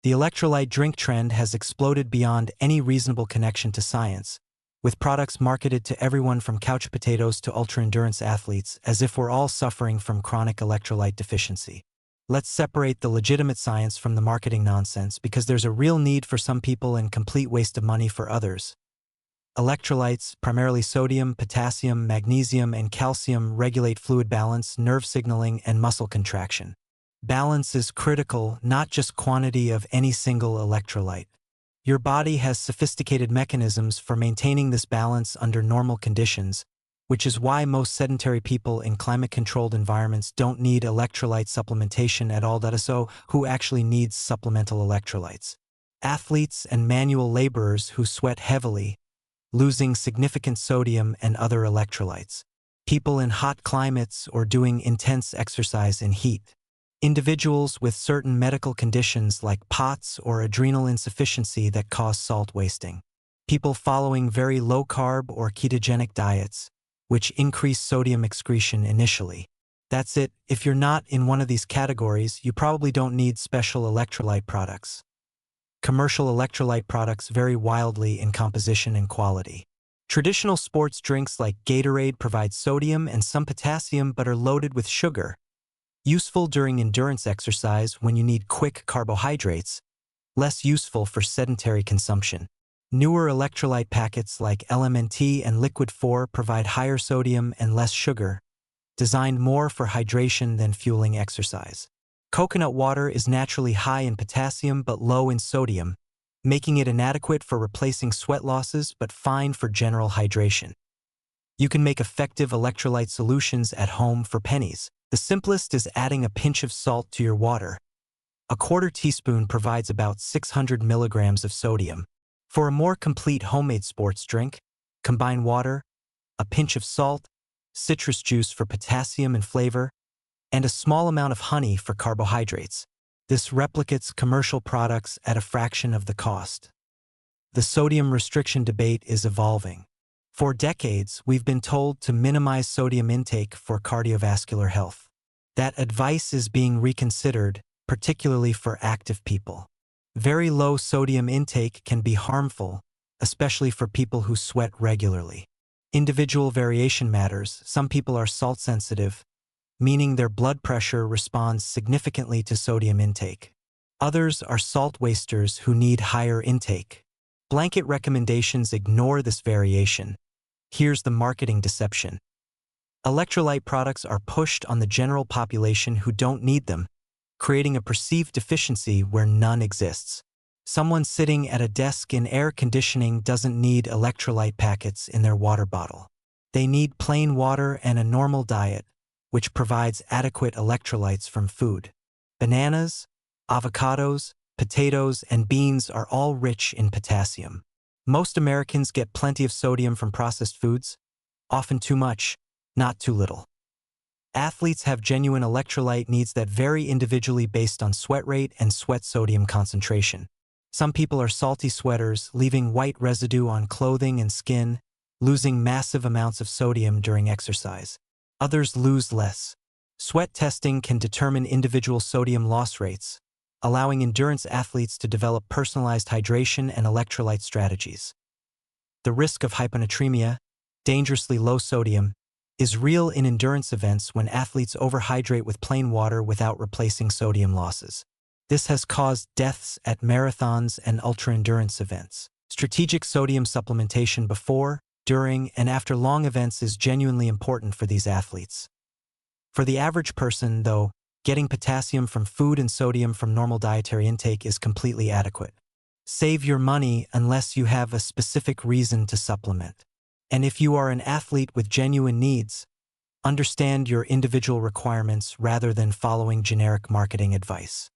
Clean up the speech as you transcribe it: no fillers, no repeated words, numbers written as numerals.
The electrolyte drink trend has exploded beyond any reasonable connection to science, with products marketed to everyone from couch potatoes to ultra-endurance athletes as if we're all suffering from chronic electrolyte deficiency. Let's separate the legitimate science from the marketing nonsense because there's a real need for some people and complete waste of money for others. Electrolytes, primarily sodium, potassium, magnesium, and calcium, regulate fluid balance, nerve signaling, and muscle contraction. Balance is critical, not just quantity of any single electrolyte. Your body has sophisticated mechanisms for maintaining this balance under normal conditions, which is why most sedentary people in climate-controlled environments don't need electrolyte supplementation at all. So, who actually needs supplemental electrolytes? Athletes and manual laborers who sweat heavily, losing significant sodium and other electrolytes. People in hot climates or doing intense exercise in heat. Individuals with certain medical conditions like POTS or adrenal insufficiency that cause salt wasting. People following very low-carb or ketogenic diets, which increase sodium excretion initially. That's it. If you're not in one of these categories, you probably don't need special electrolyte products. Commercial electrolyte products vary wildly in composition and quality. Traditional sports drinks like Gatorade provide sodium and some potassium but are loaded with sugar. Useful during endurance exercise when you need quick carbohydrates, less useful for sedentary consumption. Newer electrolyte packets like LMNT and Liquid 4 provide higher sodium and less sugar, designed more for hydration than fueling exercise. Coconut water is naturally high in potassium but low in sodium, making it inadequate for replacing sweat losses but fine for general hydration. You can make effective electrolyte solutions at home for pennies. The simplest is adding a pinch of salt to your water. A quarter teaspoon provides about 600 milligrams of sodium. For a more complete homemade sports drink, combine water, a pinch of salt, citrus juice for potassium and flavor, and a small amount of honey for carbohydrates. This replicates commercial products at a fraction of the cost. The sodium restriction debate is evolving. For decades, we've been told to minimize sodium intake for cardiovascular health. That advice is being reconsidered, particularly for active people. Very low sodium intake can be harmful, especially for people who sweat regularly. Individual variation matters. Some people are salt sensitive, meaning their blood pressure responds significantly to sodium intake. Others are salt wasters who need higher intake. Blanket recommendations ignore this variation. Here's the marketing deception. Electrolyte products are pushed on the general population who don't need them, creating a perceived deficiency where none exists. Someone sitting at a desk in air conditioning doesn't need electrolyte packets in their water bottle. They need plain water and a normal diet, which provides adequate electrolytes from food. Bananas, avocados, potatoes, and beans are all rich in potassium. Most Americans get plenty of sodium from processed foods, often too much, not too little. Athletes have genuine electrolyte needs that vary individually based on sweat rate and sweat sodium concentration. Some people are salty sweaters, leaving white residue on clothing and skin, losing massive amounts of sodium during exercise. Others lose less. Sweat testing can determine individual sodium loss rates, allowing endurance athletes to develop personalized hydration and electrolyte strategies. The risk of hyponatremia, dangerously low sodium, is real in endurance events when athletes overhydrate with plain water without replacing sodium losses. This has caused deaths at marathons and ultra-endurance events. Strategic sodium supplementation before, during, and after long events is genuinely important for these athletes. For the average person, though, getting potassium from food and sodium from normal dietary intake is completely adequate. Save your money unless you have a specific reason to supplement. And if you are an athlete with genuine needs, understand your individual requirements rather than following generic marketing advice.